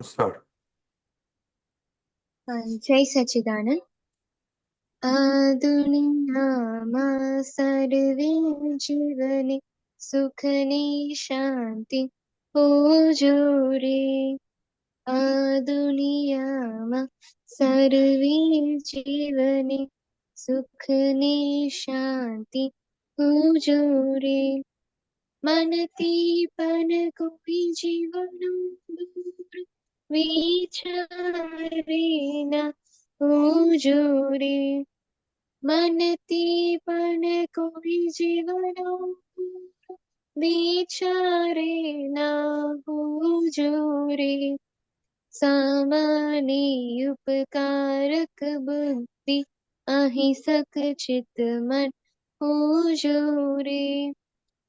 Start. જય સચિદાનંદ. આ દુનિયામાં સર્વે જીવને સુખની શાંતિ હોજો રે. આ દુનિયામાં સર્વે જીવને સુખની શાંતિ હોજો રે. મનથી પણ કોઈ જીવનું દૂર વિચારે ના હોજો રે. મનથી પણ કોઈ જીવનો વિચારે ના હોજો રે. સામાન્ય ઉપકારક બુદ્ધિ અહિંસક ચિત્ત મન હોજો રે.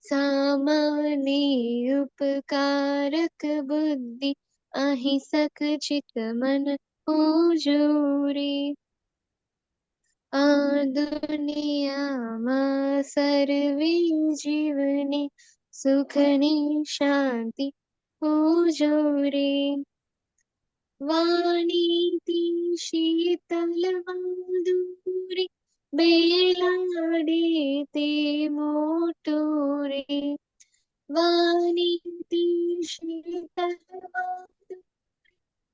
સામાન્ય ઉપકારક બુદ્ધિ અહિંસક ચિત્ત મન હોજો રે. આ દુનિયામાં સર્વે જીવને સુખની શાંતિ હોજો રે. વાણીથી શીતલ માધુરી બેલાડે તે મોટો રે. વાણીથી શીતલ માધુરી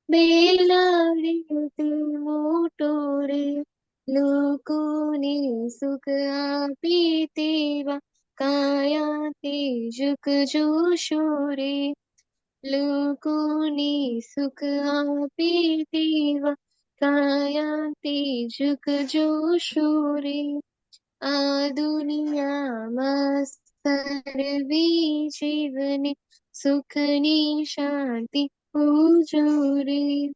બેલાડે તે મોટો રે. લોકોને સુખ આપે તેવા કાયા તેજક જોશો રે. લોકોને સુખ આપે તેવા કાયા તેજક જોશો રે. આ દુનિયામાં સર્વે જીવને સુખની શાંતિ હોજો રે.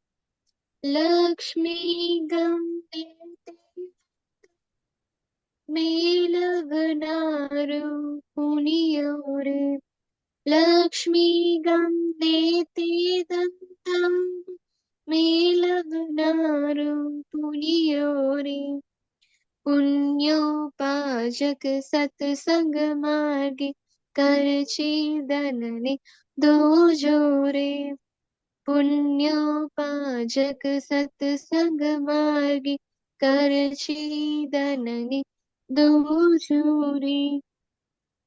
લક્ષ્મી ગમે તે મેલવનારું પુણ્ય રે. લક્ષ્મી ગમે તે દંતા મેલવનારું પુણ્ય રે. પુણ્યોપાજક સત્સંગ માર્ગે કરછે ધનને દોજો રે. પુણ્યોપાજક સત્સંગ માર્ગે કરછે ધનને દોજો રે.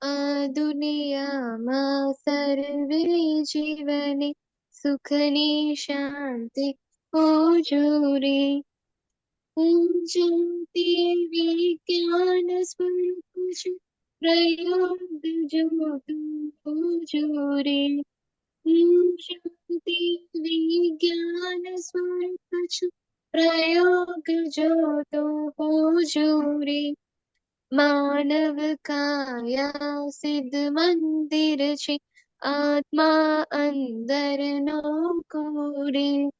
આ દુનિયામાં સર્વે જીવને સુખની શાંતિ હોજો રે. પૂજંતે વિજ્ઞાન સ્વરૂપ છે પ્રયોગ જોતું હોજો રે. પૂજંતે વિજ્ઞાન સ્વરૂપ છે પ્રયોગ જોતો હોજો રે. માનવ કાયા સિદ્ધ મંદિર છે આત્મા અંદર નો કોરે.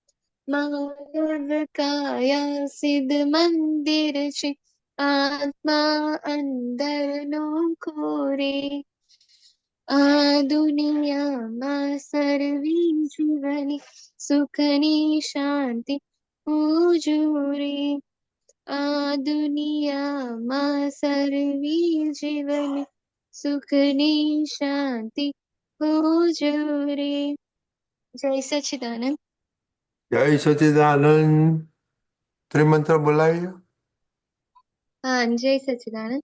માનવ કાયા સિદ્ધ મંદિર છે આત્મા અંદર નો કોરે. આ દુનિયામાં સર્વે જીવને સુખની શાંતિ હોજો રે. આ દુનિયામાં સર્વે જીવને સુખની શાંતિ હોજો રે. જય સચિદાનંદ. જય સચિદાનંદ. ત્રિમંત્ર બોલાવીએ. હા, જય સચિદાનંદ.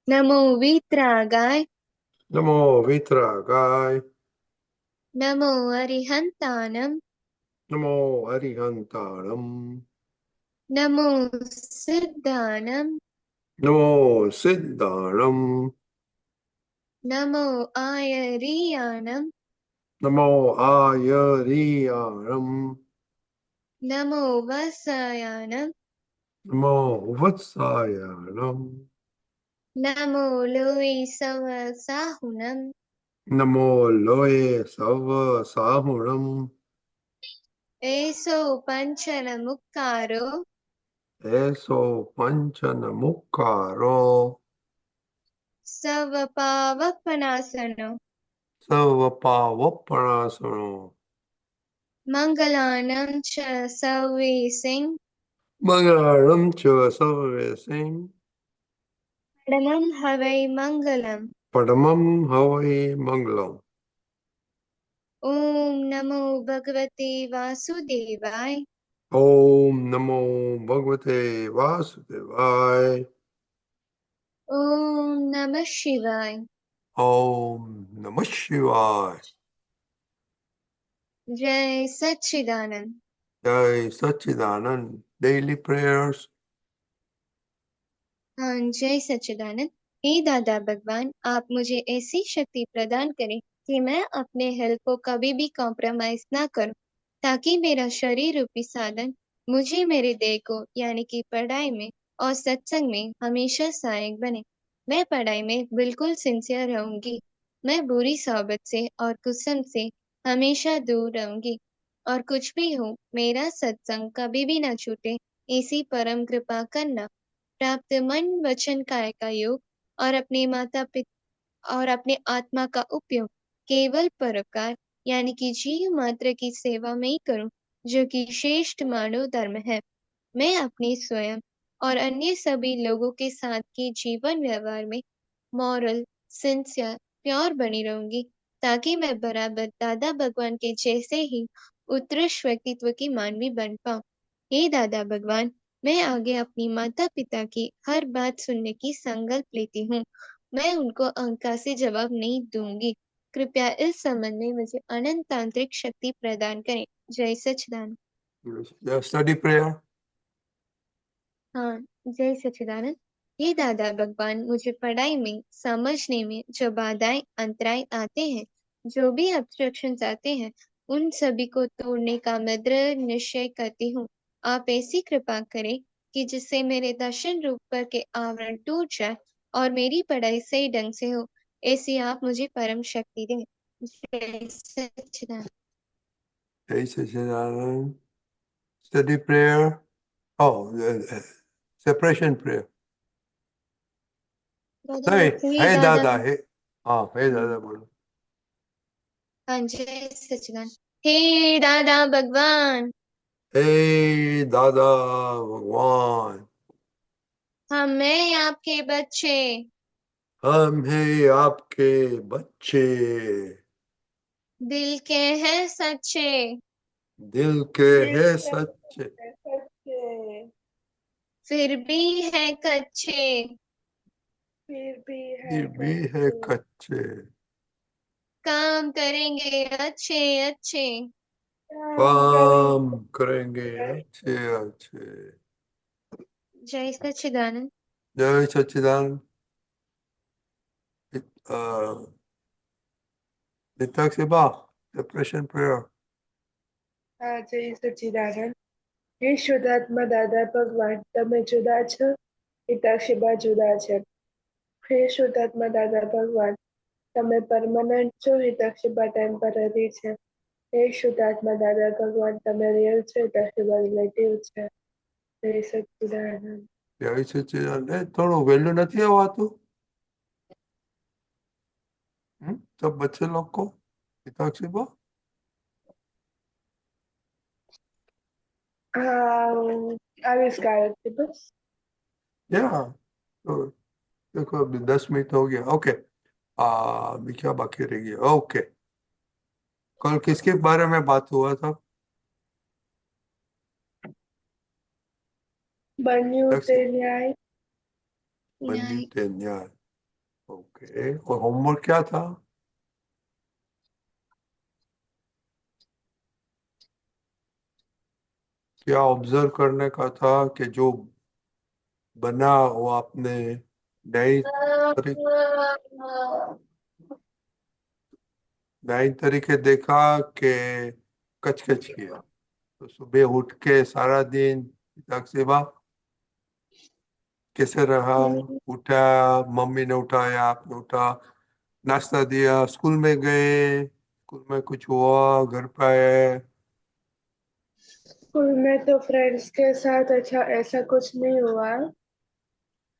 નમો વિતરાગાય. નમો વિતરાગાય. નમો અરિહંતાનમ. નમો હરિહંતાણમ. નમો સિદ્ધાનમ. નમો સિદ્ધાણમ. નમો આયરિયાનમ. નમો આયરિયાણમ. નમો વસાયાનમ. નમો વત્સાયાણમ. નમો લોહી સવ સાહુનમ. નમો લોય સવ સાહુણમ. એસો પંચન મુક્કારો. એસો પંચન મુક્કારો. સવ પાવપનાસનો. સવ પાવપણાસણો. મંગલાનમ ચ સવેસિં. મંગળમ ચ સર્વેસિં. પરમં હવૈ મંગલમ. પરમં હવૈ મંગલમ. ओम नमो भगवते वासुदेवाय। ओम नमो भगवते वासुदेवाय। ओम नमः शिवाय। ओम नमः शिवाय। जय सच्चिदानंद। जय सच्चिदानंद। Daily prayers. हाँ, जय सच्चिदानंद। हे दादा भगवान, आप मुझे ऐसी शक्ति प्रदान करें कि मैं अपने हेल्थ को कभी भी कॉम्प्रोमाइज ना करूं, ताकि मेरा शरीर रूपी साधन मुझे मेरे देह को यानी कि पढ़ाई में और सत्संग में हमेशा सहायक बने। मैं पढ़ाई में बिल्कुल सिंसियर रहूंगी। मैं बुरी सोबत से और कुसम से हमेशा दूर रहूंगी। और कुछ भी हो, मेरा सत्संग कभी भी ना छूटे, ऐसी परम कृपा करना। प्राप्त मन वचन काय का योग और अपने माता पिता और अपने आत्मा का उपयोग केवल परोपकार यानी कि जीव मात्र की सेवा में ही करूं, जो कि श्रेष्ठ मानव धर्म है। मैं अपने स्वयं और अन्य सभी लोगों के साथ के जीवन व्यवहार में मॉरल, सिंसियर, प्योर बनी रहूंगी, ताकि मैं बराबर दादा भगवान के जैसे ही उत्कृष्ट व्यक्तित्व की मानवी बन पाऊं। हे दादा भगवान, मैं आगे अपनी माता पिता की हर बात सुनने की संकल्प लेती हूँ। मैं उनको अहंकार से जवाब नहीं दूंगी। कृपया इस संबंध में मुझे अनंत तांत्रिक शक्ति प्रदान करें। जय सच्चिदानंद। Study prayer. हाँ, जय सच्चिदानंद। हे दादा भगवान, मुझे पढ़ाई में समझने में जो बाधाएं अंतराय आते हैं, जो भी ऑब्स्ट्रक्शंस आते हैं, उन सभी को तोड़ने का मैं दृढ़ निश्चय करती हूँ। आप ऐसी कृपा करें कि जिससे मेरे दर्शन रूप पर के आवरण टूट जाए और मेरी पढ़ाई सही ढंग से हो। ऐसी आप मुझे परम शक्ति दें। जय सच्चिदानंद। जय Sachchidanand. Study prayer. Oh, separation prayer. दादा, Hey, हे hey, दादा। दादा, hey. हाँ, hey, दादा बोलो। हाँ, जय सच्चिदानंद। हे दादा भगवान, हे दादा भगवान, हम हैं आपके बच्चे, हम हैं आपके बच्चे, दिल के हैं सच्चे, दिल के दिल हैं के सच्चे, सच्चे, फिर भी है कच्चे। फिर भी है फिर भी है कच्चे, कच्चे, काम करेंगे अच्छे अच्छे। काम काम करेंगे करेंगे अच्छे अच्छे। अच्छे। जय सच्चिदानंद। जय सच्चिदानंद। uh, Nitakshiba, separation prayer. આ જય સચ્ચિદાનંદ. હે શુદ્ધાત્મા દાદા ભગવાન, તમે જુદા છો, પિતાક્ષીબા જુદા છે. હે શુદ્ધાત્મા દાદા ભગવાન, તમે પરમનન્ટ છો, હિતાક્ષીબા ટેમ્પરરી છે. હે શુદ્ધાત્મા દાદા ભગવાન, તમે રિયલ છો, હિતાક્ષીબા રિલેટિવ છે. જય સચ્ચિદાનંદ. જય સચ્ચિદાનંદ. થોડું વહેલું નથી આવતું? सब बच्चे लोग को पिताक्षीबा। હા, આવિષ્કાર બસ. या तो देखो अभी 10 मिनट हो गया। ओके, अभी क्या बाकी रह गया? ओके, कल किसके बारे में बात हुआ था? બન્યું તે ન્યાય. बंदी न्याय। ओके, और होमवर्क क्या था? क्या ऑब्जर्व करने का था कि जो बना वो आपने नई तरीके देखा कि कच कच किया? तो सुबह उठ के सारा दिन पिताक्षीबा कैसे रहा? उठा, मम्मी ने उठाया, आपने उठा, नाश्ता दिया, स्कूल में गए, स्कूल में कुछ हुआ, घर पे आए? स्कूल में तो फ्रेंड्स के साथ अच्छा ऐसा कुछ नहीं हुआ.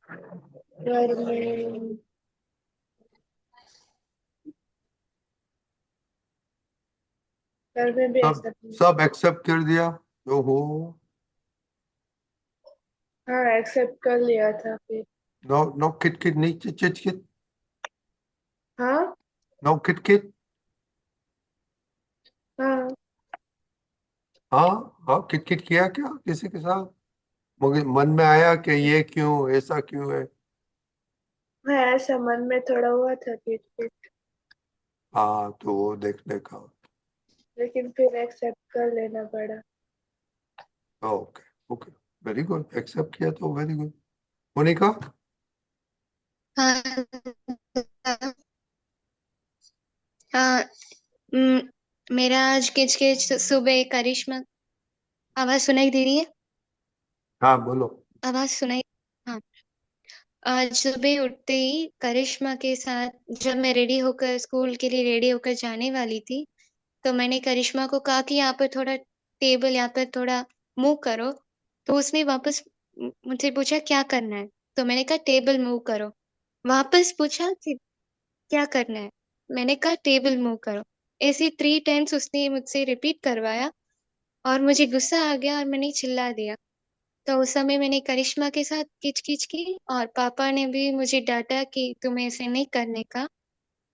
घर में घर में भी सब ऐसा नहीं. सब एक्सेप्ट कर दिया जो हो? हाँ, एक्सेप्ट कर लिया था फिर. नो नो किट किट, नहीं चिच किट, हाँ, नो किट किट। हाँ। हाँ। हाँ, किटकिट किया क्या किसी के साथ? मगर मन में आया कि ये क्यों, ऐसा क्यों है? हाँ, ऐसा मन में थोड़ा हुआ था कि हाँ, तो वो देखने का। लेकिन फिर एक्सेप्ट कर लेना पड़ा। Okay. Okay. Very good, accept किया तो वेरी गुड। मोनिका। हाँ। हाँ। मेरा आज किच किच सुबह करिश्मा। आवाज सुनाई दे रही है? हाँ, बोलो। आवाज सुनाई। हाँ। आज सुबह उठते ही करिश्मा के साथ, जब मैं रेडी होकर स्कूल के लिए रेडी होकर जाने वाली थी, तो मैंने करिश्मा को कहा कि यहाँ पर थोड़ा टेबल, यहाँ पर थोड़ा मूव करो। तो उसने वापस मुझसे पूछा क्या करना है। तो मैंने कहा टेबल मूव करो। वापस पूछा कि क्या करना है। मैंने कहा टेबल मूव करो। ऐसे 3 टाइम्स उसने मुझसे रिपीट करवाया और मुझे गुस्सा आ गया और मैंने चिल्ला दिया। तो उस समय मैंने करिश्मा के साथ किचकिच की और पापा ने भी मुझे डांटा कि तुम्हें ऐसे नहीं करने का।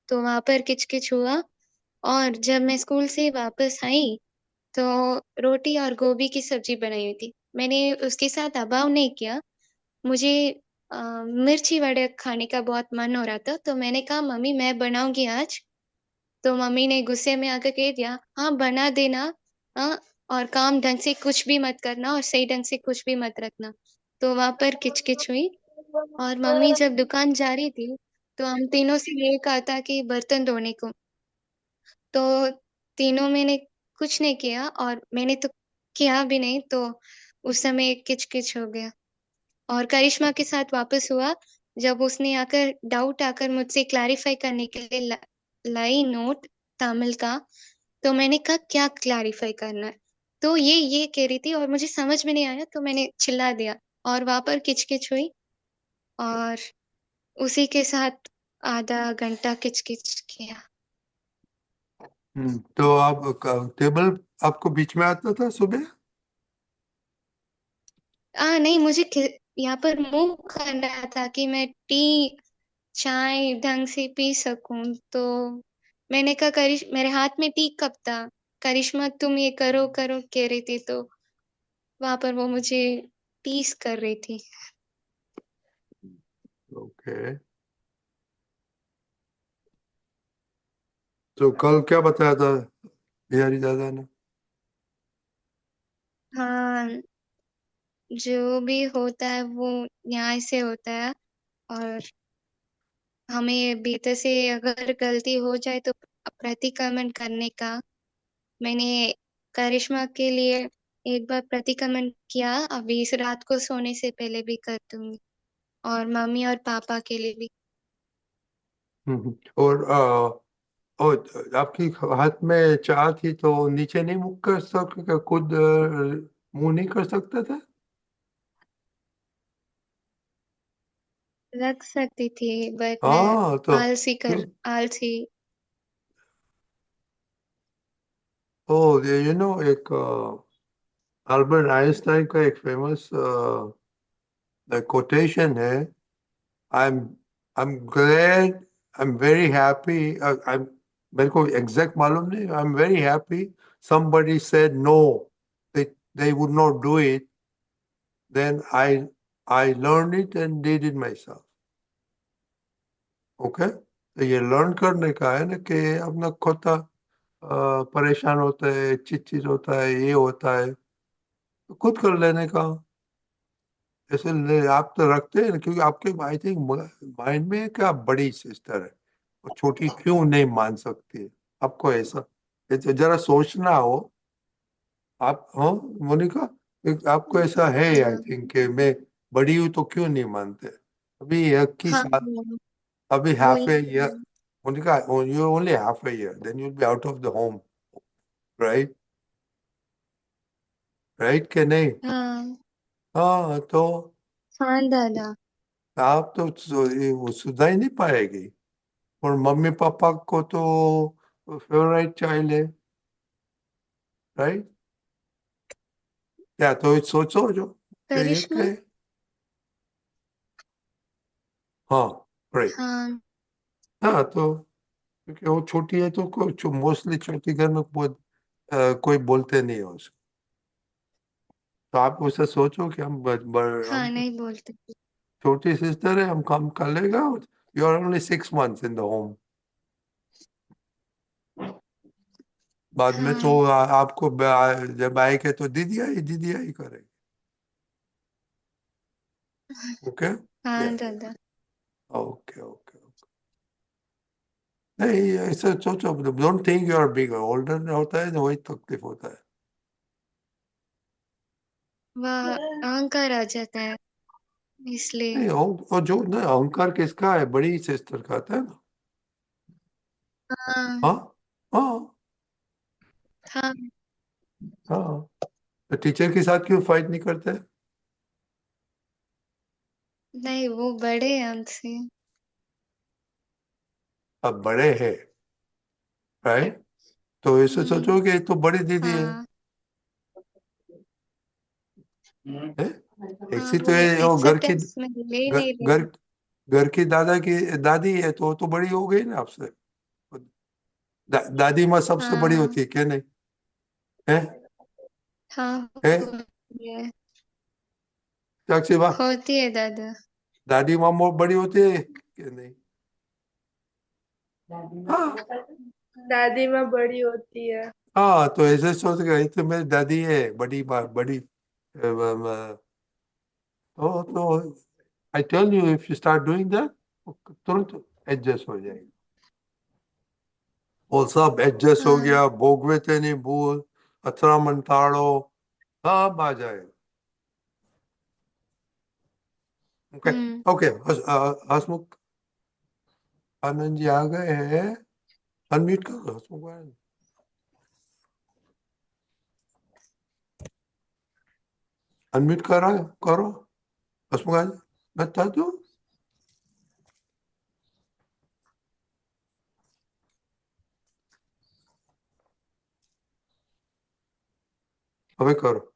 तो वहां पर किचकिच हुआ। और जब मैं स्कूल से वापस आई तो रोटी और गोभी की सब्जी बनाई हुई थी। मैंने उसके साथ अभाव नहीं किया। मुझे मिर्ची वड़े खाने का बहुत मन हो रहा था, तो मैंने कहा मम्मी मैं बनाऊंगी आज। तो मम्मी ने गुस्से में आकर कह दिया हाँ बना देना। हाँ। और काम ढंग से कुछ भी मत करना और सही ढंग से कुछ भी मत रखना। तो वहां पर किचकिच हुई। और मम्मी जब दुकान जा रही थी तो हम तीनों से ये कहा था कि बर्तन धोने को। तो तीनों मैंने कुछ नहीं किया और मैंने तो किया भी नहीं। तो उस समय किचकिच हो गया। और करिश्मा के साथ वापस हुआ जब उसने आकर डाउट आकर मुझसे क्लैरिफाई करने के लिए लाई नोट तमिल का। तो मैंने कहा क्या क्लैरिफाई करना है। तो ये कह रही थी और मुझे समझ में नहीं आया तो मैंने चिल्ला दिया। और वहां पर किचकिच हुई। और उसी के साथ आधा घंटा किचकिच किया। तो आप टेबल आपको बीच में आता था सुबह? नहीं, मुझे यहाँ पर मूव करना था कि मैं टी चाय ढंग से पी सकूं। तो मैंने कहा करिश मेरे हाथ में टी कप था। करिश्मा तुम ये करो करो कह रही थी, तो वहां पर वो मुझे टीस कर रही थी। ओके। तो कल क्या बताया था बिहारी दादा ने? हाँ, जो भी होता है वो न्याय से होता है। और हमें भीतर से अगर गलती हो जाए तो प्रतिक्रमण करने का। मैंने करिश्मा के लिए एक बार प्रतिक्रमण किया, अभी इस रात को सोने से पहले भी कर दूंगी। और मम्मी और पापा के लिए भी। और आपकी हाथ में चाह थी तो नीचे नहीं मुख कर सकते, खुद मुंह नहीं कर सकते थे? रख सकती थी बट मैं हाँ, तो क्यों? आलसी। ओ, एक अल्बर्ट आइंस्टाइन का एक फेमस कोटेशन है। I'm I'm glad, I'm very happy. I'm मेरे को एग्जैक्ट मालूम नहीं। I'm very happy somebody said no, they would not do it. Then I learned it and did it myself. Okay, तो ये learn करने का है ना कि अपना खुद परेशान होता है, चिट होता है, ये होता है, तो खुद कर लेने का। ऐसे आप तो रखते हैं ना, क्योंकि आपके आई थिंक माइंड में है कि आप बड़ी सिस्टर है, और छोटी क्यों नहीं मान सकती है? आपको ऐसा ये तो जरा सोचना हो। आप, हाँ, मोनिका, आपको ऐसा है आई हाँ। थिंक कि मैं बड़ी हूँ तो क्यों नहीं मानते? अभी 21 साल, हाँ, अभी हाफ वही। A year. Monika, you only half a year, then you'll be out of the home, right? Right के नहीं? हाँ। हाँ, तो हाँ दादा। आप तो वो सुधार ही नहीं पाएगी। और मम्मी पापा को तो फेवरेट चाइल्ड है, राइट? या तो सोचो जो कि ये करिश्मा। कहे। हाँ, राइट। हाँ। हाँ, तो क्योंकि वो छोटी है तो मोस्टली छोटी घर में बहुत कोई बोलते नहीं हो उसको। तो आप उससे सोचो कि हाँ, हम नहीं बोलते। छोटी सिस्टर है, हम काम कर लेगा। You are only 6 months in the home. बाद में तो हाँ, आपको जब आएगा तो दीदी आई करेगी। ओके। हाँ दादा। Okay okay. नहीं, ऐसा सोचो, don't think you are big. Older होता है तो वही तकलीफ होता है। वह अहंकार आ जाता है इसलिए। नहीं, और जो ना अहंकार किसका है? बड़ी सिस्टर का आता है ना। हाँ। हाँ हाँ हाँ। हाँ। तो टीचर के साथ क्यों फाइट नहीं करते? नहीं, वो बड़े हैं हमसे। अब बड़े हैं, राइट? तो ऐसे हम्म। सोचो कि ये तो बड़ी दीदी हाँ। है। हाँ, ऐसी तो वो है वो घर की एक्सेप्टेंस में ले घर नहीं घर रहे। घर की दादी है, तो वो तो बड़ी हो गई ना आपसे। दादी माँ सबसे बड़ी हाँ। होती है क्या? नहीं है? हाँ, है होती है। साक्षी बा? होती है दादा। दादी माँ बड़ी होती है कि नहीं? हाँ दादी माँ बड़ी होती है। हाँ। तो ऐसे सोच गए तो मेरी दादी है बड़ी माँ, बड़ी तो I tell you, if you start doing that, तुरंत एडजस्ट हो जाएगी। वो सब एडजस्ट हो हाँ। गया, भोगवे थे नहीं भूल, अथरा मंताड़ो सब आ जाएगा। ओके हम्म। ओके। हसमुख आनंद जी आ गए हैं। अनम्यूट करो हसमुख आनंद। अनम्यूट करो करो हसमुख आनंद। बता दो। हमें करो।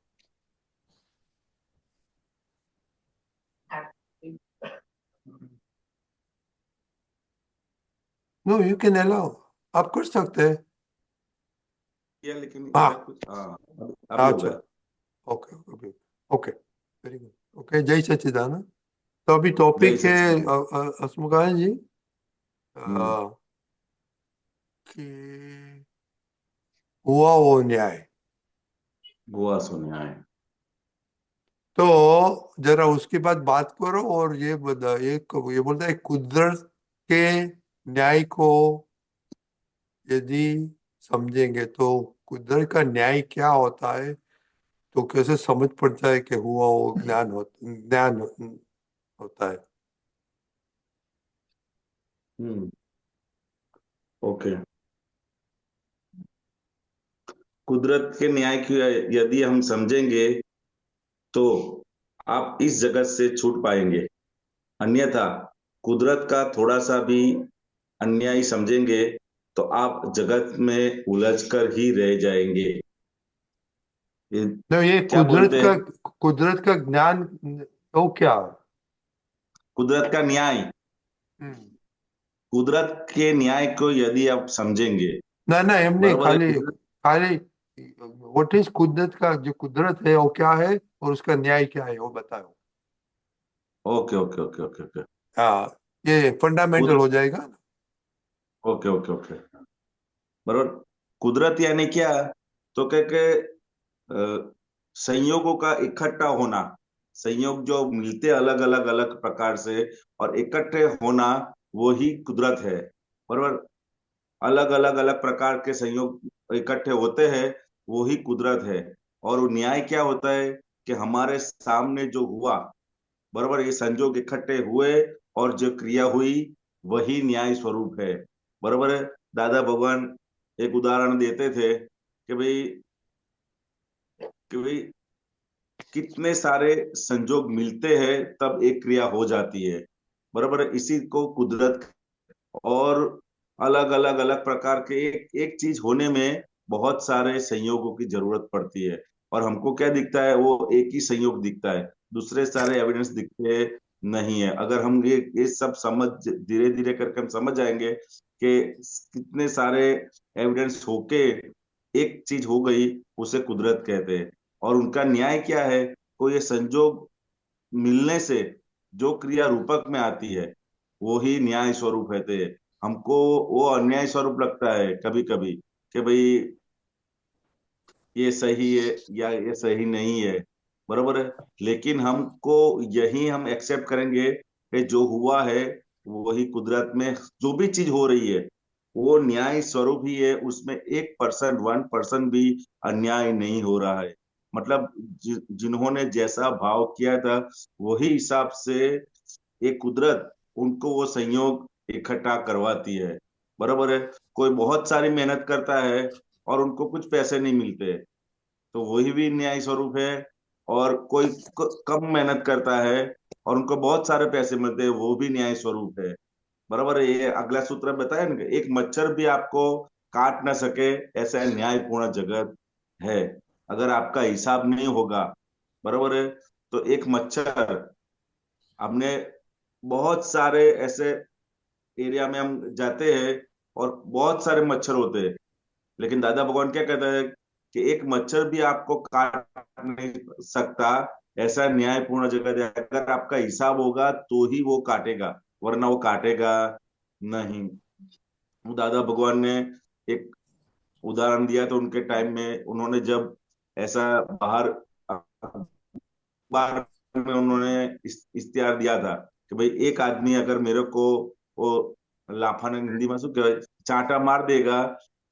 No, you can allow. आप कर सकते हैं। किया लेकिन इधर हाँ। कुछ हाँ अभी हो अच्छा। गया। Okay okay okay. Very good. Okay, जय सच्चिदानंद। तो अभी जय टॉपिक है सचिदानंद। हसमुख आनंद जी, हम्म। अ, कि हुआ वो न्याय। गोवा सुने आए। तो जरा उसके बाद बात करो। और ये ये बोलता है कुदरत के न्याय को यदि समझेंगे तो कुदरत का न्याय क्या होता है, तो कैसे समझ पड़ता है कि हुआ वो ज्ञान होता है। हम्म। ओके। कुदरत के न्याय की यदि हम समझेंगे तो आप इस जगत से छूट पाएंगे। अन्यथा कुदरत का थोड़ा सा भी अन्याय समझेंगे तो आप जगत में उलझ कर ही रह जाएंगे। ये तो ये क्या बोलते हैं? कुदरत का ज्ञान तो क्या है? कुदरत का न्याय। हम्म। कुदरत के न्याय को यदि आप समझेंगे, ना ना, एम नहीं, बराबर है खाली कुदरत। खाली व्हाट इज कुदरत का, जो कुदरत है वो क्या है और उसका न्याय क्या है वो बताओ। Okay okay okay okay okay. हाँ, ये फंडामेंटल हो कुदरत। जाएगा ना। Okay okay okay. बराबर। कुदरत यानी क्या? तो कह के संयोगों का इकट्ठा होना। संयोग जो मिलते अलग अलग अलग प्रकार से और इकट्ठे होना, वो ही कुदरत है। बराबर। अलग अलग अलग प्रकार के संयोग इकट्ठे होते हैं, वो ही कुदरत है। और वो न्याय क्या होता है कि हमारे सामने जो हुआ, बराबर, ये संयोग इकट्ठे हुए और जो क्रिया हुई, वही न्याय स्वरूप है। बराबर है। दादा भगवान एक उदाहरण देते थे कि भाई कितने सारे संजोग मिलते हैं तब एक क्रिया हो जाती है। बराबर है। इसी को कुदरत। और अलग अलग अलग प्रकार के एक चीज होने में बहुत सारे संयोगों की जरूरत पड़ती है। और हमको क्या दिखता है? वो एक ही संयोग दिखता है, दूसरे सारे एविडेंस दिखते नहीं है। अगर हम ये सब समझ धीरे धीरे करके हम समझ जाएंगे कि कितने सारे एविडेंस होके एक चीज हो गई, उसे कुदरत कहते हैं। और उनका न्याय क्या है? कोई ये संजोग मिलने से जो क्रिया रूपक में आती है, वो ही न्याय स्वरूप कहते हैं। हमको वो अन्याय स्वरूप लगता है कभी कभी कि भाई ये सही है या ये सही नहीं है, बरोबर है। लेकिन हमको यही हम एक्सेप्ट करेंगे कि जो हुआ है वही कुदरत में जो भी चीज हो रही है वो न्याय स्वरूप ही है, उसमें 1% 1% भी अन्याय नहीं हो रहा है। मतलब जिन्होंने जैसा भाव किया था वही हिसाब से एक कुदरत उनको वो संयोग इकट्ठा करवाती है, बरोबर है। कोई बहुत सारी मेहनत करता है और उनको कुछ पैसे नहीं मिलते, तो वही भी न्याय स्वरूप है। और कोई कम मेहनत करता है और उनको बहुत सारे पैसे मिलते हैं, वो भी न्याय स्वरूप है, बराबर है। ये अगला सूत्र बताया ना कि एक मच्छर भी आपको काट ना सके, ऐसा न्यायपूर्ण जगत है। अगर आपका हिसाब नहीं होगा, बराबर है, तो एक मच्छर, हमने बहुत सारे ऐसे एरिया में हम जाते हैं और बहुत सारे मच्छर होते हैं, लेकिन दादा भगवान क्या कहता है कि एक मच्छर भी आपको काट नहीं सकता, ऐसा न्यायपूर्ण जगत है। अगर आपका हिसाब होगा तो ही वो काटेगा, वरना वो काटेगा नहीं। वो दादा भगवान ने एक उदाहरण दिया तो उनके टाइम में उन्होंने जब ऐसा बाहर अखबार में उन्होंने इश्तिहार दिया था कि भाई एक आदमी अगर मेरे को वो लाफा ने हिंदी में શું કહેવાય चांटा मार देगा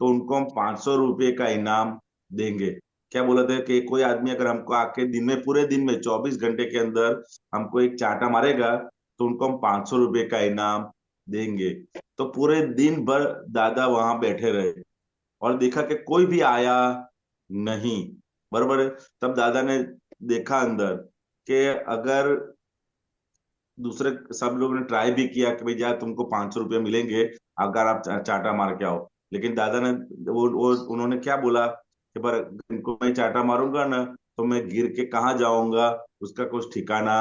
तो उनको हम 500 रुपये का इनाम देंगे। क्या बोला था कि कोई आदमी अगर हमको आके दिन में, पूरे दिन में 24 घंटे के अंदर हमको एक चांटा मारेगा तो उनको हम 500 रुपये का इनाम देंगे। तो पूरे दिन भर दादा वहां बैठे रहे और देखा कि कोई भी आया नहीं, बरोबर है। तब दादा ने देखा अंदर कि अगर दूसरे सब लोगों ने ट्राई भी किया कि भाई यार तुमको 500 रुपये मिलेंगे अगर आप चाटा मार के आओ, लेकिन दादा ने वो उन्होंने क्या बोला कि पर इनको मैं चाटा मारूंगा ना तो मैं गिर के कहाँ जाऊंगा, उसका कुछ ठिकाना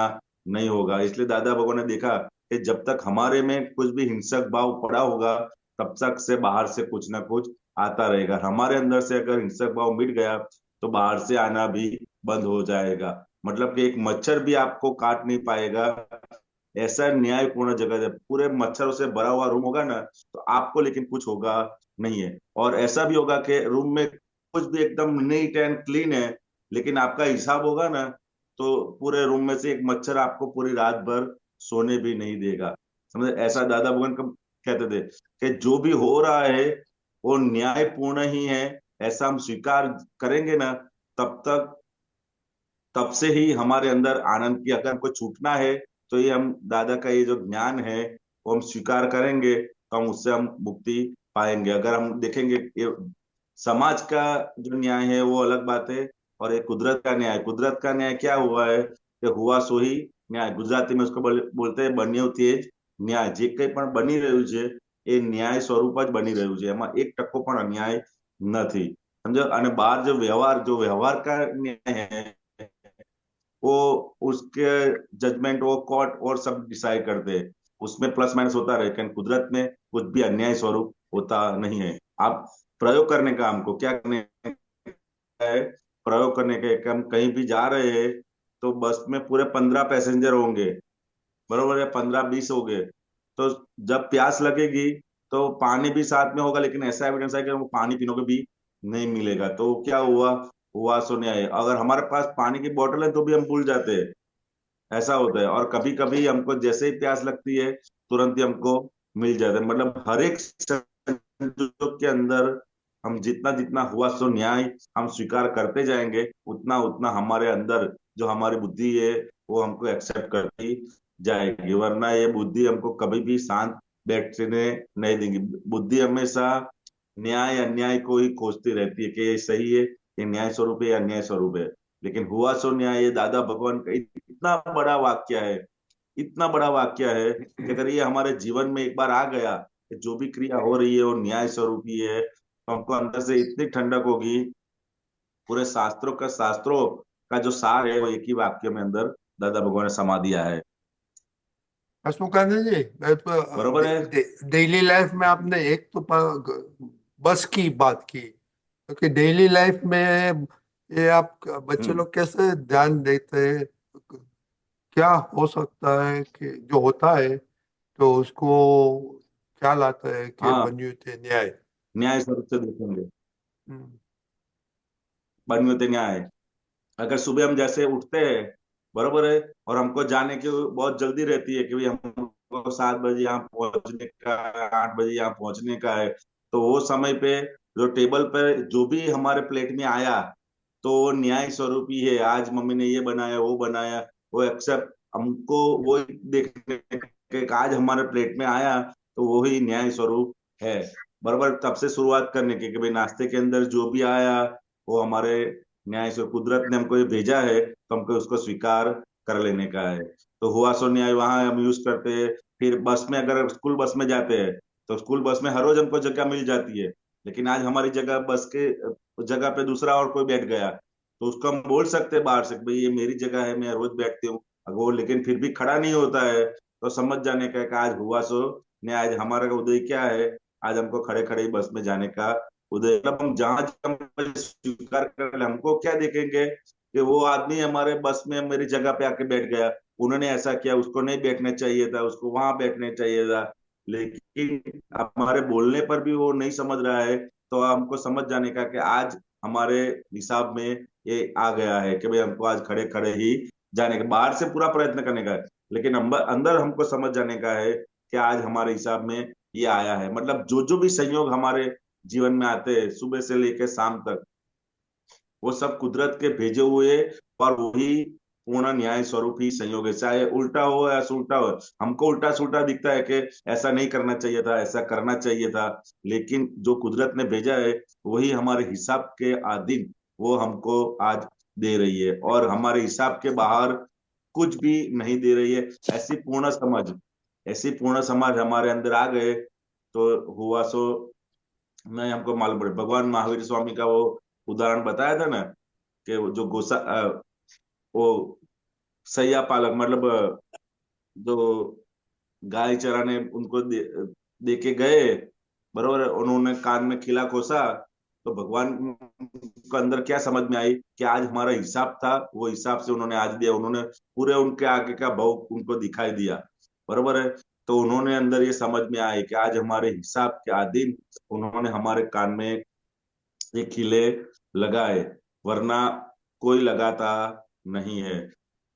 नहीं होगा। इसलिए दादा भगवान ने देखा कि जब तक हमारे में कुछ भी हिंसक भाव पड़ा होगा तब तक से बाहर से कुछ ना कुछ आता रहेगा। हमारे अंदर से अगर हिंसक भाव मिट गया तो बाहर से आना भी बंद हो जाएगा। मतलब कि एक मच्छर भी आपको काट नहीं पाएगा, ऐसा न्यायपूर्ण जगह है। पूरे मच्छरों से भरा हुआ रूम होगा ना तो आपको लेकिन कुछ होगा नहीं है। और ऐसा भी होगा कि रूम में कुछ भी एकदम नीट एंड क्लीन है, लेकिन आपका हिसाब होगा ना तो पूरे रूम में से एक मच्छर आपको पूरी रात भर सोने भी नहीं देगा। समझे? ऐसा दादा भगवान कब कहते थे कि जो भी हो रहा है वो न्यायपूर्ण ही है, ऐसा हम स्वीकार करेंगे ना तब तक, तब से ही हमारे अंदर आनंद की, अगर हमको छूटना है तो ये हम दादा का ये जो ज्ञान है वो हम स्वीकार करेंगे तो हम उससे हम मुक्ति पाएंगे। अगर हम देखेंगे ये समाज का जो न्याय है वो अलग बात है, और ये कुदरत का न्याय, कुदरत का न्याय क्या हुआ है कि हुआ सो ही न्याय। गुजराती में उसको बोलते हैं બન્યું તે જ ન્યાય। જે કંઈ પણ બની રહ્યું છે એ ન્યાય સ્વરૂપ જ બની રહ્યું છે, એમાં 1% પણ અન્યાય નથી, સમજો। અને બહાર जो व्यवहार का न्याय है वो उसके जजमेंट वो कोर्ट और सब डिसाइड करते हैं, उसमें प्लस माइनस होता रहे, लेकिन कुदरत में कुछ भी अन्याय स्वरूप होता नहीं है। आप प्रयोग करने का, हमको क्या करने है, प्रयोग करने का कि हम कहीं भी जा रहे हैं तो बस में पूरे 15 पैसेंजर होंगे, बरोबर है, 15-20 हो गए, तो जब प्यास लगेगी तो पानी भी साथ में होगा, लेकिन ऐसा एविडेंस है कि वो पानी पीने को भी नहीं मिलेगा। तो क्या हुआ, हुआ सो न्याय। अगर हमारे पास पानी की बोतल है तो भी हम भूल जाते हैं, ऐसा होता है। और कभी कभी हमको जैसे ही प्यास लगती है तुरंत ही हमको मिल जाता है। मतलब हर एक संजोग के अंदर हम जितना जितना हुआ सो न्याय हम स्वीकार करते जाएंगे, उतना उतना हमारे अंदर जो हमारी बुद्धि है वो हमको एक्सेप्ट करती जाएगी, वरना ये बुद्धि हमको कभी भी शांत बैठने नहीं देंगी। बुद्धि हमेशा न्याय अन्याय को ही खोजती रहती है कि ये सही है, ये न्याय स्वरूप है या अन्याय स्वरूप है। लेकिन हुआ सो न्याय ये दादा भगवान का इतना बड़ा वाक्य है, इतना बड़ा वाक्य है कि अगर ये हमारे जीवन में एक बार आ गया कि जो भी क्रिया हो रही है वो न्याय स्वरूप ही है, तो हमको अंदर से इतनी ठंडक होगी। पूरे शास्त्रों का जो सार है वो एक ही वाक्य में अंदर दादा भगवान ने समा दिया है, हसमुखानंद जी, बरोबर है। डेली लाइफ में आपने एक तो बस की बात की, क्योंकि डेली लाइफ में ये आप बच्चे हम्म। लोग कैसे ध्यान देते हैं? क्या हो सकता है कि जो होता है तो उसको क्या लाता है कि हाँ, बन्युते न्याय? न्याय स्वरूप से देखेंगे। हम्म। बनते न्याय, अगर सुबह हम जैसे उठते हैं, बरोबर है, और हमको जाने की बहुत जल्दी रहती है कि भाई हमको 7 बजे यहाँ पहुंचने का है, 8 बजे यहाँ पहुंचने का है, तो वो समय पे जो टेबल पे जो भी हमारे प्लेट में आया, तो वो न्याय स्वरूप ही है। आज मम्मी ने ये बनाया, वो बनाया, वो एक्सेप्ट हमको वो देखने के कि आज हमारे प्लेट में आया, तो वो ही न्याय स्वरूप है। बराबर, तब से शुरुआत करने की कि भाई नाश्ते के अंदर जो भी आया वो हमारे न्याय से, कुदरत ने हमको ये भेजा है तो हमको उसको स्वीकार कर लेने का है। तो हुआ सो न्याय वहां हम यूज करते हैं। फिर बस में, अगर स्कूल बस में जाते हैं, तो स्कूल बस में हर रोज हमको जगह मिल जाती है, लेकिन आज हमारी जगह बस के जगह पे दूसरा और कोई बैठ गया, तो उसको हम बोल सकते हैं बाहर से कि भाई ये मेरी जगह है, मैं रोज बैठती हूँ। अगर वो लेकिन फिर भी खड़ा नहीं होता है, तो समझ जाने का है कि आज हुआ सो न्याय, आज हमारा उदय क्या है, आज हमको खड़े खड़े ही बस में जाने का उदय। मतलब हम जहां जहां स्वीकार कर ले, हमको क्या देखेंगे कि वो आदमी हमारे बस में मेरी जगह पे आके बैठ गया, उन्होंने ऐसा किया, उसको नहीं बैठना चाहिए था, उसको वहां बैठना चाहिए था, लेकिन हमारे बोलने पर भी वो नहीं समझ रहा है। तो हमको समझ जाने का कि आज हमारे हिसाब में ये आ गया है कि भाई हमको आज खड़े खड़े ही जाने का, बाहर से पूरा प्रयत्न करने का है, लेकिन अंदर अंदर हमको समझ जाने का है कि आज हमारे हिसाब में ये आया है। मतलब जो जो भी संयोग हमारे जीवन में आते हैं सुबह से लेकर शाम तक, वो सब कुदरत के भेजे हुए और वही पूर्ण न्याय स्वरूप ही संयोग है। चाहे उल्टा हो या सुलटा हो, हमको उल्टा सुलटा दिखता है कि ऐसा नहीं करना चाहिए था, ऐसा करना चाहिए था, लेकिन जो कुदरत ने भेजा है वही हमारे हिसाब के अधीन वो हमको आज दे रही है, और हमारे हिसाब के बाहर कुछ भी नहीं दे रही है। ऐसी पूर्ण समझ, ऐसी पूर्ण समझ हमारे अंदर आ गए, तो हुआ सो नहीं हमको मालूम पड़े। भगवान महावीर स्वामी का वो उदाहरण बताया था ना, कि वो जो वो सैया पालक, मतलब जो गाय चराने उनको दे के गए, बरोबर है, उन्होंने कान में खिला खोसा, तो भगवान को अंदर क्या समझ में आई कि आज हमारा हिसाब था, वो हिसाब से उन्होंने आज दिया, उन्होंने पूरे उनके आगे का भाव उनको दिखाई दिया, बरोबर है। तो उन्होंने अंदर ये समझ में आई कि आज हमारे हिसाब के अधीन उन्होंने हमारे कान में ये खिले लगाए, वरना कोई लगाता नहीं है।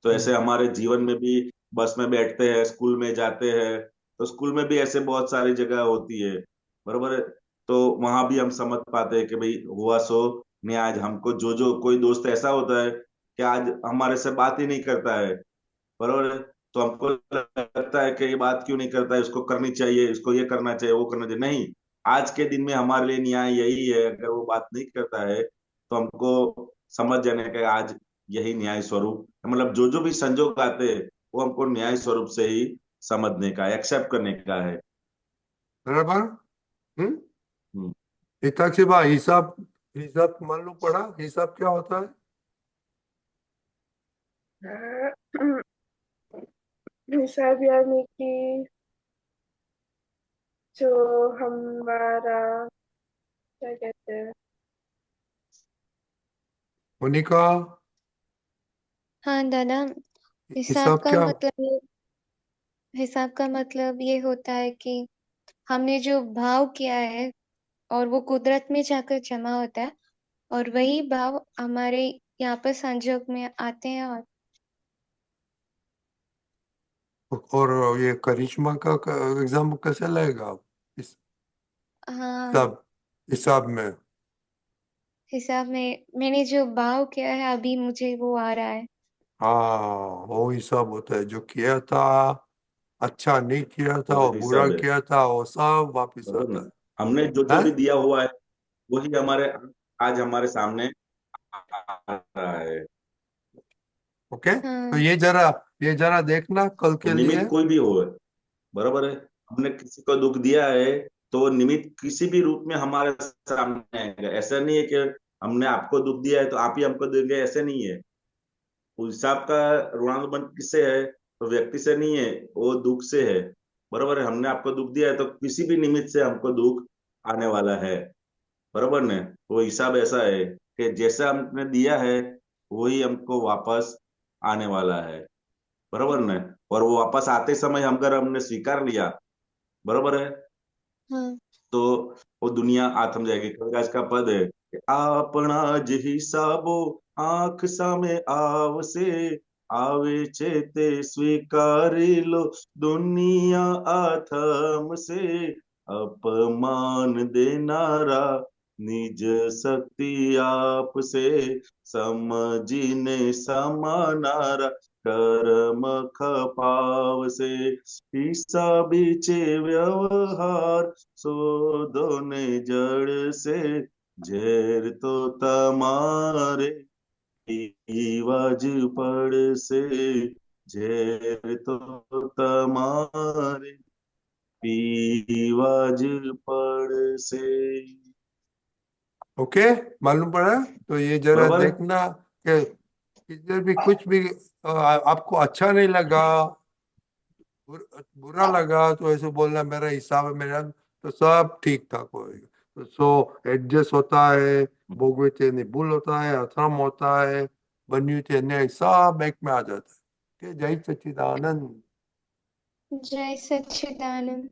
तो ऐसे हम्म। हमारे जीवन में भी, बस में बैठते हैं, स्कूल में जाते हैं, तो स्कूल में भी ऐसे बहुत सारी जगह होती है, बरोबर है। तो वहां भी हम समझ पाते हैं कि भाई हुआ सो ने आज हमको, जो जो कोई दोस्त ऐसा होता है कि आज हमारे से बात ही नहीं करता है, बरोबर है, तो हमको लगता है कि ये बात क्यों नहीं करता है, इसको करनी चाहिए, इसको ये करना चाहिए, वो करना चाहिए। नहीं, आज के दिन में हमारे लिए न्याय यही है, अगर वो बात नहीं करता है तो हमको समझ जाने का आज यही न्याय स्वरूप, मतलब जो जो भी संजोग आते हैं वो हमको न्याय स्वरूप से ही समझने का, एक्सेप्ट करने का है। बराबर। हम्म। हम्म। हिताक्षी बा, हिसाब हिसाब मालूम पड़ा? हिसाब क्या होता है? हिसाब यानी कि जो हमारा, क्या कहते हैं, मोनिका, हाँ दादा, हिसाब हिसाब का क्या? मतलब हिसाब का मतलब ये होता है कि हमने जो भाव किया है और वो कुदरत में जाकर जमा होता है, और वही भाव हमारे यहाँ पर संजोग में आते हैं। और ये करिश्मा का एग्जाम कैसे लगेगा आप? इस हाँ, हिसाब हिसाब में? हिसाब में मैंने जो भाव किया है अभी मुझे वो आ रहा है। हाँ, वो हिसाब होता है जो किया था, अच्छा नहीं किया था, वो और बुरा हिसाब है, किया था, वो सब वापिस बरोबर आता ना। हमने जो है। जो भी हैं? दिया हुआ है वही हमारे आज हमारे सामने आ रहा है। ओके, तो हाँ। ये जरा देखना कल वो के लिए। निमित्त कोई भी हो, बरोबर है, हमने किसी को दुख दिया है तो वो निमित्त किसी भी रूप में हमारे सामने आएगा। ऐसा नहीं है कि हमने आपको दुख दिया है तो आप ही हमको देंगे, ऐसे नहीं है। उस हिसाब का ऋणानुबंध किससे है, तो व्यक्ति से नहीं है, वो दुख से है, बरोबर है। हमने आपको दुख दिया है तो किसी भी निमित्त से हमको दुख आने वाला है। बरोबर ने। वो हिसाब ऐसा है कि जैसा हमने दिया है वही हमको वापस आने वाला है, बरोबर ने। और वो वापस आते समय हम अगर हमने स्वीकार लिया, बरोबर है, हाँ। तो वो दुनिया आथम जाएगी। कविराज का पद है कि आपना જ हिसाबो आंख सामे आवसे, आवे છે તે સ્વીકારી લો દુનિયા આથમ से। अपमान देनारा निज शक्ति आपसे, समझीने समानारा कर्म खपावसे। हिसाबी છે व्यवहार शोधो ने जड़ से, झेर तो तमारे पीवाज पड़से, झेर तो तमारे पीवाज पड़से। ओके, मालूम पड़ा? तो ये जरा बरोबर है। देखना कि किधर भी कुछ भी आपको अच्छा नहीं लगा, बुरा लगा, तो ऐसे बोलना मेरा हिसाब है, मेरा तो सब ठीक ठाक होएगा। तो सो एडजस्ट होता है, भोगवे तेनी भूल होता है, अथर्म होता है, बन्यू थे न्याय, सब एक में आ जाता है। कि जय सच्चिदानंद। जय सच्चिदानंद।